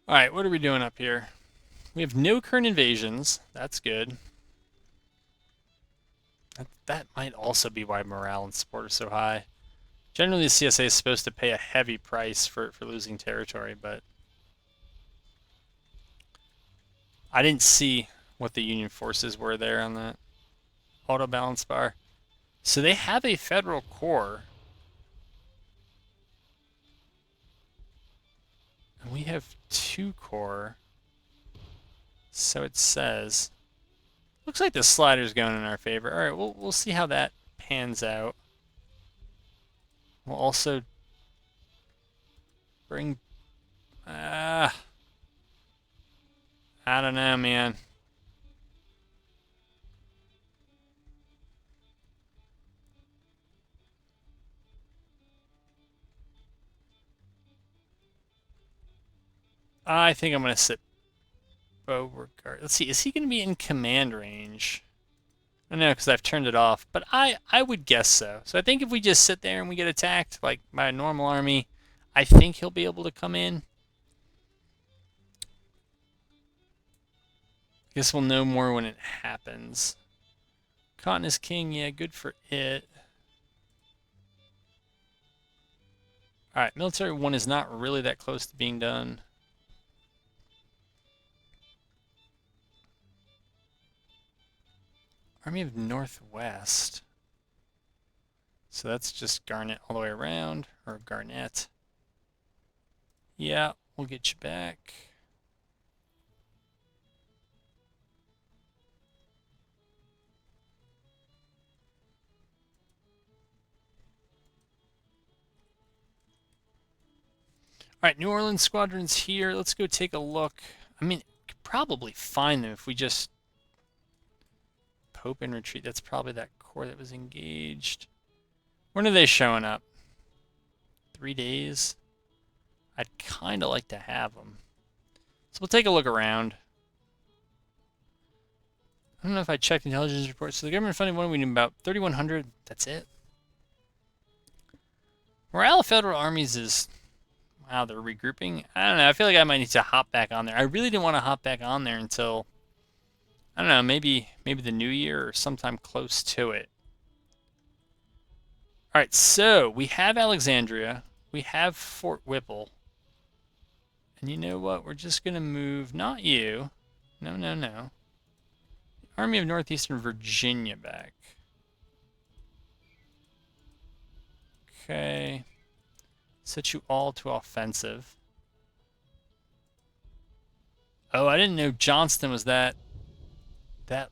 Alright, what are we doing up here? We have no current invasions. That's good. That might also be why morale and support are so high. Generally, the CSA is supposed to pay a heavy price for losing territory, but I didn't see what the Union forces were there on that auto balance bar. So they have a federal corps. And we have 2 corps. So it says. Looks like the slider's going in our favor. All right, we'll see how that pans out. We'll also bring. I don't know, man. I think I'm gonna sit Beauregard. Let's see. Is he gonna be in command range? I don't know because I've turned it off, but I would guess so. So I think if we just sit there and we get attacked like by a normal army, I think he'll be able to come in. Guess we'll know more when it happens. Cotton is king, yeah, good for it. Alright, military 1 is not really that close to being done. Army of Northwest. So that's just Garnett all the way around, or Garnett. Yeah, we'll get you back. All right, New Orleans squadron's here. Let's go take a look. I mean, we could probably find them if we just Pope in retreat. That's probably that corps that was engaged. When are they showing up? 3 days? I'd kind of like to have them. So we'll take a look around. I don't know if I checked intelligence reports. So the government funding, what are we doing about? 3,100. That's it. Morale of federal armies is... Wow, they're regrouping. I don't know. I feel like I might need to hop back on there. I really didn't want to hop back on there until... I don't know, maybe the new year or sometime close to it. All right, so we have Alexandria. We have Fort Whipple. And you know what? We're just going to move, not you. No, no, no. Army of Northeastern Virginia back. Okay. Set you all to offensive. Oh, I didn't know Johnston was that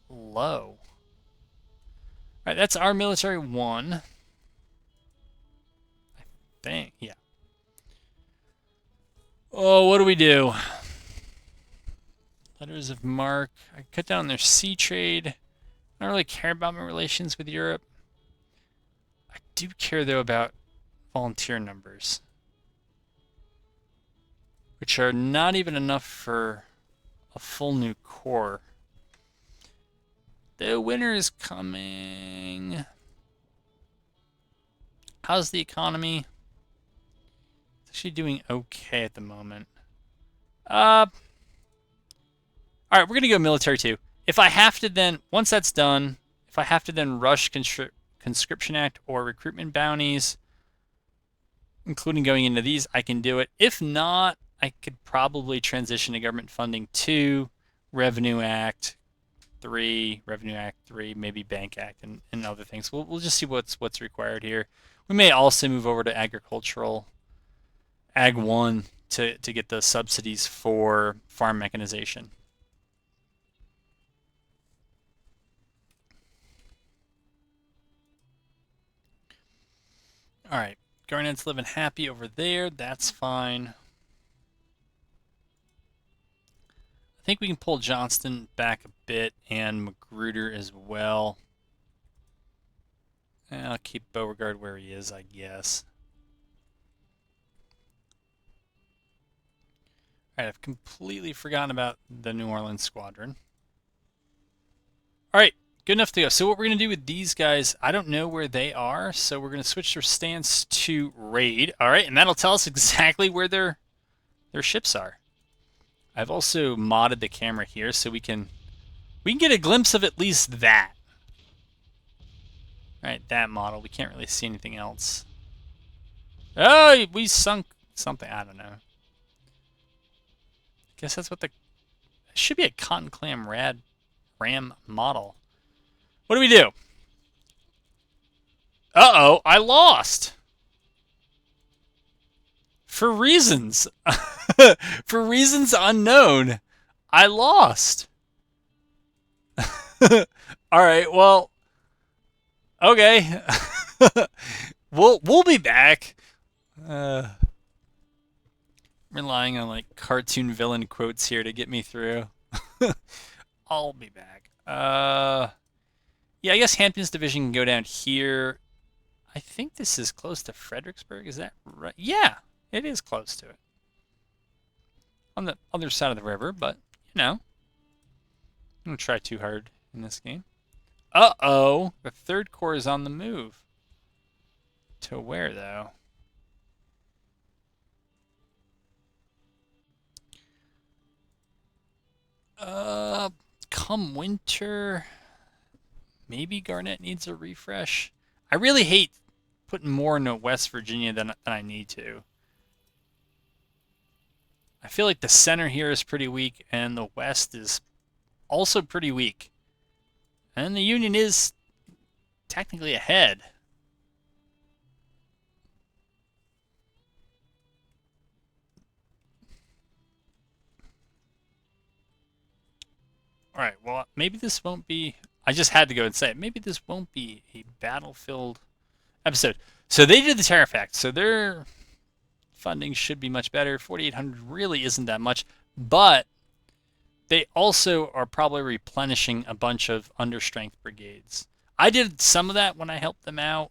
low. All right, that's our military 1. I think, yeah. Oh, what do we do? Letters of marque. I cut down their sea trade. I don't really care about my relations with Europe. I do care, though, about volunteer numbers, which are not even enough for a full new corps. The winter is coming. How's the economy? It's actually doing okay at the moment. All right, we're going to go military 2. If I have to then, once that's done, if I have to then rush conscription act or recruitment bounties, including going into these, I can do it. If not, I could probably transition to government funding 2, Revenue Act 3, Revenue Act 3, maybe Bank Act and other things. We'll just see what's required here. We may also move over to agricultural, Ag 1, to get the subsidies for farm mechanization. All right, Garnett's living happy over there. That's fine. I think we can pull Johnston back a bit and Magruder as well. And I'll keep Beauregard where he is, I guess. All right, I've completely forgotten about the New Orleans squadron. All right, good enough to go. So what we're going to do with these guys, I don't know where they are, so we're going to switch their stance to raid. All right, and that'll tell us exactly where their ships are. I've also modded the camera here so we can get a glimpse of at least that. All right, that model. We can't really see anything else. Oh, we sunk something. I don't know. Guess that's what it should be a Cotton Clam Ram model. What do we do? Uh-oh, I lost. For reasons. For reasons unknown, I lost. All right, well, okay. we'll be back. Relying on like cartoon villain quotes here to get me through. I'll be back. Yeah, I guess Hampton's division can go down here. I think this is close to Fredericksburg. Is that right? Yeah, it is close to it. On the other side of the river, but you know, I'm gonna try too hard in this game. Uh-oh, the Third Corps is on the move. To where though? Come winter, maybe Garnett needs a refresh. I really hate putting more into West Virginia than I need to. I feel like the center here is pretty weak, and the West is also pretty weak. And the Union is technically ahead. Alright, well, maybe this won't be... I just had to go and say it. Maybe this won't be a battlefield episode. So they did the Tariff Act, so their funding should be much better. 4,800 really isn't that much, but they also are probably replenishing a bunch of understrength brigades. I did some of that when I helped them out.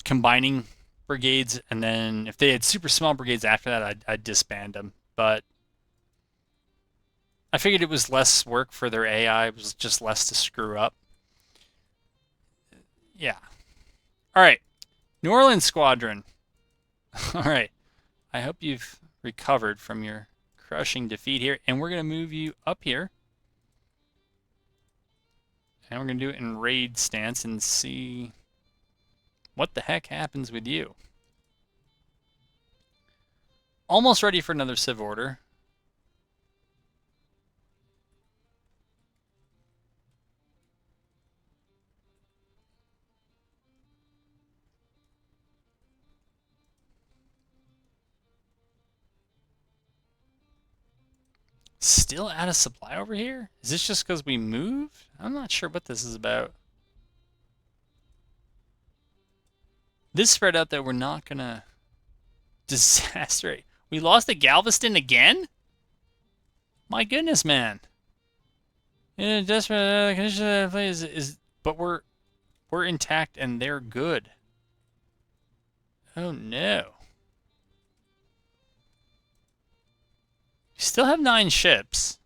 Combining brigades, and then if they had super small brigades after that, I'd disband them. But I figured it was less work for their AI. It was just less to screw up. Yeah. All right. New Orleans Squadron. All right. I hope you've recovered from your crushing defeat here. And we're going to move you up here. And we're going to do it in raid stance and see what the heck happens with you. Almost ready for another Civ Order. Still out of supply over here? Is this just because we moved? I'm not sure what this is about. This spread out that we're not gonna disaster. We lost to Galveston again? My goodness, man. Yeah, desperate condition is but we're intact and they're good. Oh no. We still have 9 ships.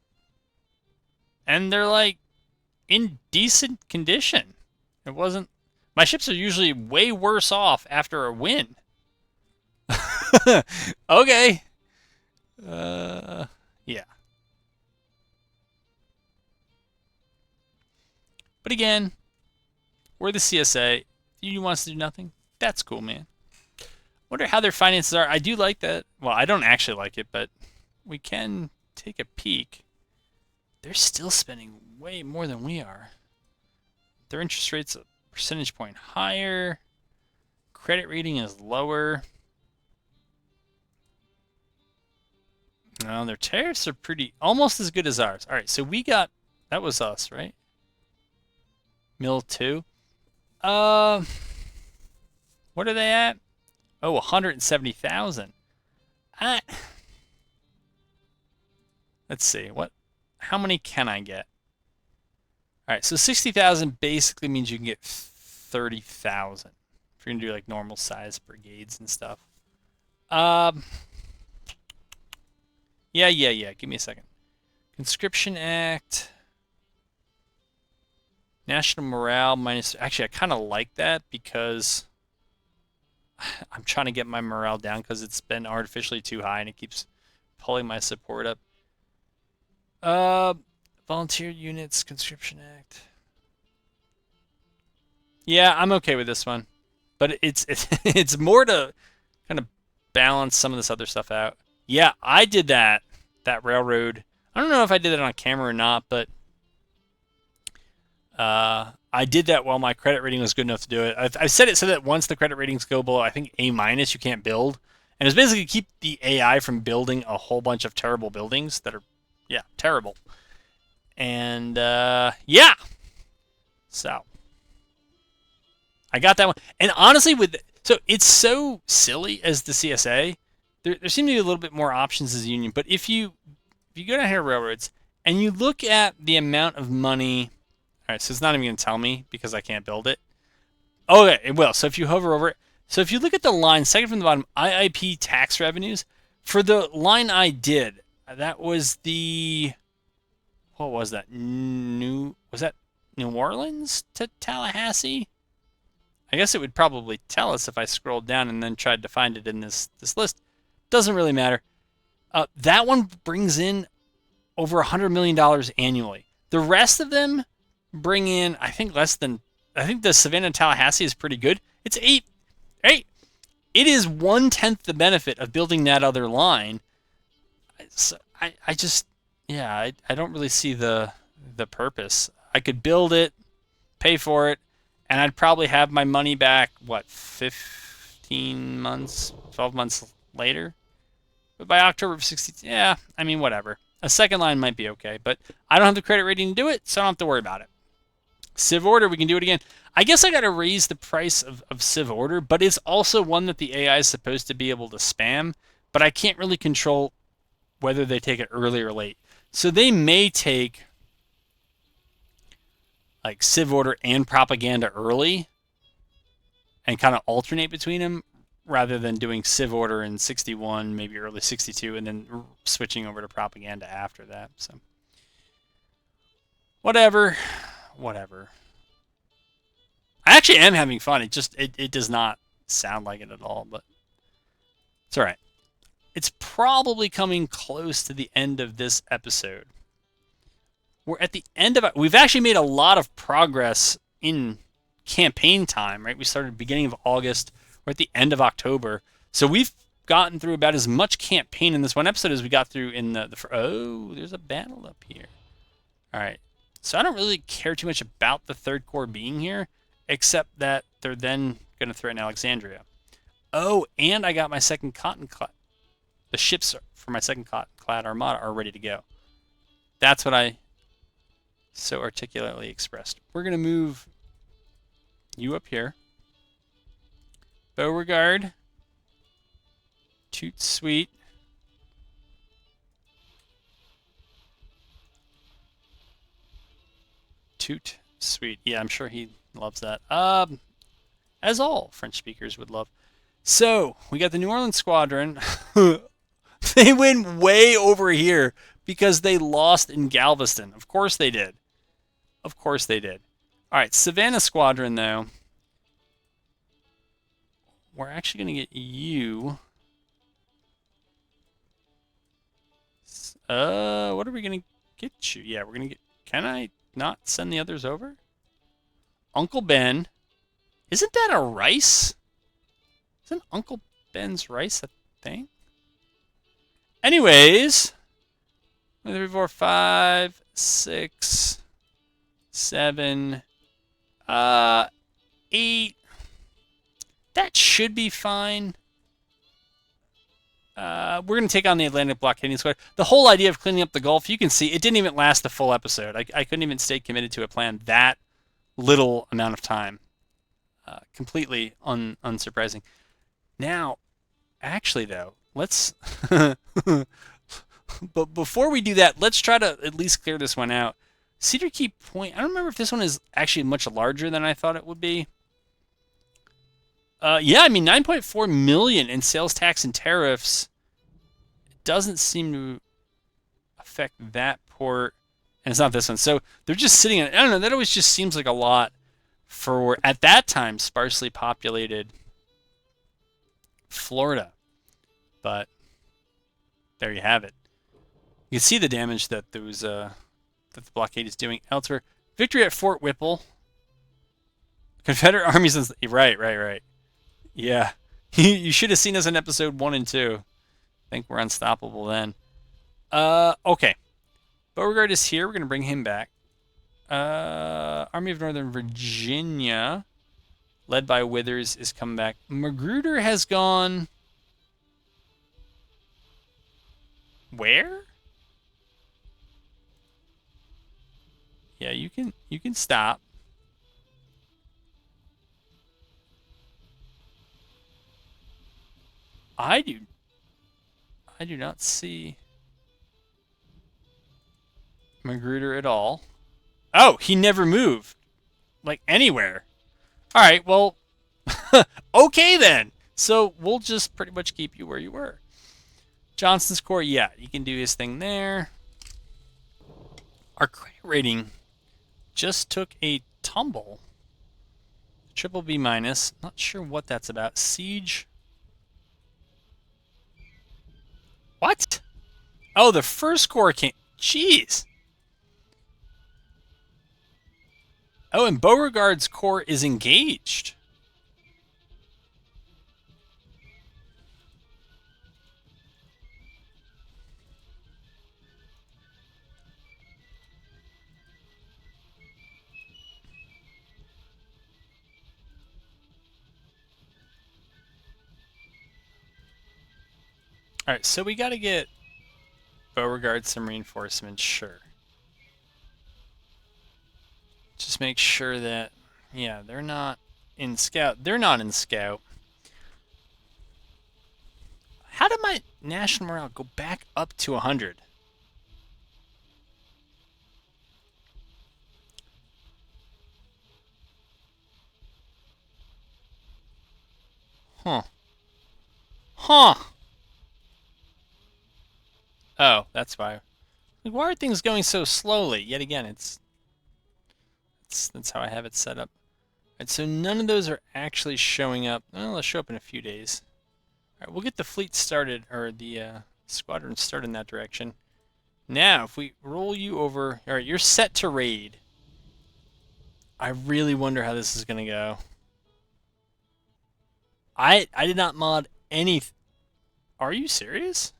And they're like in decent condition. It wasn't... My ships are usually way worse off after a win. Okay. Yeah. But again, we're the CSA. You want us to do nothing? That's cool, man. Wonder how their finances are. I do like that. Well, I don't actually like it, but we can take a peek. They're still spending way more than we are. Their interest rate's a percentage point higher. Credit rating is lower. No, their tariffs are pretty almost as good as ours. All right, so we got... That was us, right? Mill 2. What are they at? Oh, 170,000. Let's see. How many can I get? All right, so 60,000 basically means you can get 30,000 if you're gonna do like normal size brigades and stuff. Yeah. Give me a second. Conscription Act. National morale minus. Actually, I kind of like that because I'm trying to get my morale down because it's been artificially too high and it keeps pulling my support up. Volunteer units, Conscription Act. Yeah, I'm okay with this one, but it's more to kind of balance some of this other stuff out. Yeah, I did that railroad. I don't know if I did it on camera or not, but I did that while my credit rating was good enough to do it. I've said it so that once the credit ratings go below, I think A-, you can't build. And it's basically keep the AI from building a whole bunch of terrible buildings that are, yeah, terrible. And, yeah. So, I got that one. And honestly, so it's so silly as the CSA. There seem to be a little bit more options as a union. But if you go down here, railroads, and you look at the amount of money. All right, so it's not even going to tell me because I can't build it. Oh, okay, it will. So if you hover over it. So if you look at the line, second from the bottom, IIP tax revenues. For the line I did, that was the... What was that? Was that New Orleans to Tallahassee? I guess it would probably tell us if I scrolled down and then tried to find it in this list. Doesn't really matter. That one brings in over $100 million annually. The rest of them bring in, I think, less than... I think the Savannah Tallahassee is pretty good. It's 8. It is 1/10 the benefit of building that other line. So I just... Yeah, I don't really see the purpose. I could build it, pay for it, and I'd probably have my money back, what, 15 months, 12 months later? But by October of 60, yeah, I mean, whatever. A second line might be okay, but I don't have the credit rating to do it, so I don't have to worry about it. Civ Order, we can do it again. I guess I got to raise the price of Civ Order, but it's also one that the AI is supposed to be able to spam, but I can't really control whether they take it early or late. So they may take like Civ Order and Propaganda early and kind of alternate between them rather than doing Civ Order in 61, maybe early 62, and then switching over to Propaganda after that. So whatever. I actually am having fun. It does not sound like it at all, but it's all right. It's probably coming close to the end of this episode. We're at the end of it. We've actually made a lot of progress in campaign time, right? We started beginning of August. We're at the end of October. So we've gotten through about as much campaign in this one episode as we got through in oh, there's a battle up here. All right. So I don't really care too much about the Third Corps being here, except that they're then going to threaten Alexandria. Oh, and I got my second cotton clad. The ships for my second cotton clad armada are ready to go. That's what I so articulately expressed. We're going to move you up here. Beauregard. Toot Sweet. Toot Sweet. Yeah, I'm sure he loves that. As all French speakers would love. So, we got the New Orleans Squadron. They went way over here because they lost in Galveston. Of course they did. Of course they did. All right, Savannah Squadron, though. We're actually going to get you. What are we going to get you? Yeah, we're going to get... Can I not send the others over? Uncle Ben. Isn't that a rice? Isn't Uncle Ben's rice a thing? Anyways, 1, 2, 3, 4, 5, 6, 7, 8. That should be fine. We're going to take on the Atlantic Blockading Squad. The whole idea of cleaning up the Gulf, you can see, it didn't even last the full episode. I couldn't even stay committed to a plan that little amount of time. Completely unsurprising. Now, actually, though, let's. But before we do that, let's try to at least clear this one out. Cedar Key Point. I don't remember if this one is actually much larger than I thought it would be. Yeah, I mean 9.4 million in sales tax and tariffs. It doesn't seem to affect that port, and it's not this one. So they're just sitting on. I don't know. That always just seems like a lot for at that time sparsely populated Florida. But there you have it. You can see the damage that those that the blockade is doing elsewhere. Victory at Fort Whipple. Confederate armies. Right. Yeah, you should have seen us in episode 1 and 2. I think we're unstoppable then. Okay. Beauregard is here. We're gonna bring him back. Army of Northern Virginia, led by Withers, is coming back. Magruder has gone. Where? Yeah, you can stop. I do not see Magruder at all. Oh, he never moved. Like anywhere. Alright, well okay then. So we'll just pretty much keep you where you were. Johnston's Corps, yeah, he can do his thing there. Our credit rating just took a tumble. Triple B minus. Not sure what that's about. Siege. What? Oh, the first Corps came. Jeez. Oh, and Beauregard's Corps is engaged. Alright, so we gotta get Beauregard some reinforcements, sure. Just make sure that, yeah, they're not in scout. They're not in scout. How did my national morale go back up to 100? Huh. Huh. Oh, that's why. Like, why are things going so slowly? Yet again, that's how I have it set up. Alright, so none of those are actually showing up. Well, they'll show up in a few days. Alright, we'll get the fleet started, or the squadron started in that direction. Now, if we roll you over... Alright, you're set to raid. I really wonder how this is going to go. I did not mod any... Are you serious?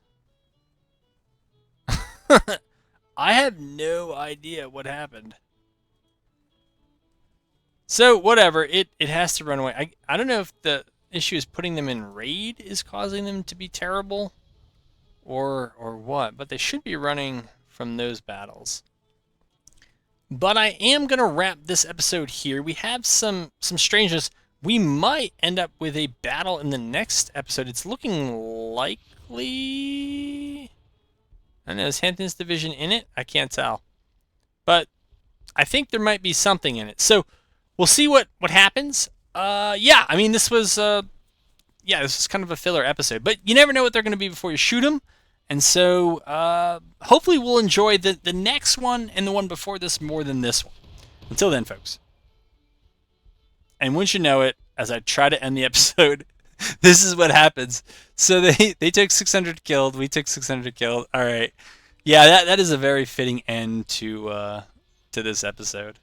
I have no idea what happened. So, whatever. It has to run away. I don't know if the issue is putting them in raid is causing them to be terrible. Or what. But they should be running from those battles. But I am going to wrap this episode here. We have some strangeness. We might end up with a battle in the next episode. It's looking likely... I know, is Hampton's division in it? I can't tell. But I think there might be something in it. So we'll see what happens. Yeah, I mean, this was kind of a filler episode. But you never know what they're going to be before you shoot them. And so hopefully we'll enjoy the next one and the one before this more than this one. Until then, folks. And once you know it, as I try to end the episode, this is what happens. So they took 600 killed. We took 600 killed. All right. Yeah, that is a very fitting end to this episode.